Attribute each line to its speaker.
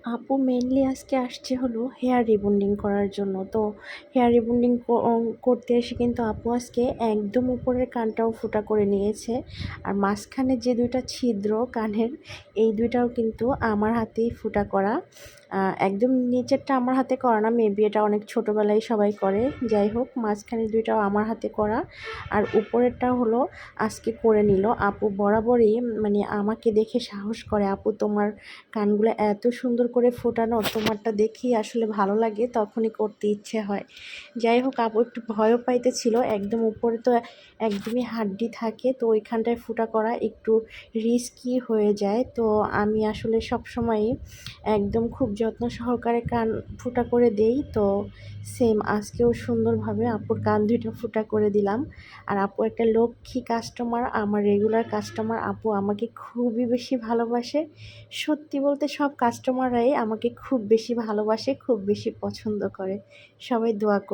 Speaker 1: আপু মেইনলি আজকে আসছে হলো হেয়ার রিবন্ডিং করার জন্য। তো হেয়ার রিবন্ডিং করতে এসে কিন্তু আপু আজকে একদম উপরের কানটাও ফোঁটা করে নিয়েছে। আর মাঝখানে যে দুইটা ছিদ্র কানের, এই দুইটাও কিন্তু আমার হাতেই ফোঁটা করা। একদম নিচেরটা আমার হাতে করা না, মেবি এটা অনেক ছোটোবেলায় সবাই করে। যাই হোক, মাঝখানে দুইটাও আমার হাতে করা, আর উপরেরটা হলো আজকে করে নিল। আপু বরাবরই মানে আমাকে দেখে সাহস করে, আপু তোমার কানগুলো এত সুন্দর করে ফোটানো, তোমারটা দেখেই আসলে ভালো লাগে, তখনই করতে ইচ্ছে হয়। যাই হোক, আপু একটু ভয়ও পাইতেছিল, একদম উপরে তো একদমই হাড্ডি থাকে, তো ওইখানটায় ফোঁটা করা একটু রিস্কি হয়ে যায়। তো আমি আসলে সবসময়ই একদম খুব যত্ন সহকারে কান ফোঁটা করে দেই। তো সেম আজকেও সুন্দরভাবে আপুর কান দুইটা ফোঁটা করে দিলাম। আর আপু একটা লক্ষ্মী কাস্টমার, আমার রেগুলার কাস্টমার। আপু আমাকে খুবই বেশি ভালোবাসে। সত্যি বলতে সব কাস্টমাররাই আমাকে খুব বেশি ভালোবাসে, খুব বেশি পছন্দ করে। সবাই দোয়া করে।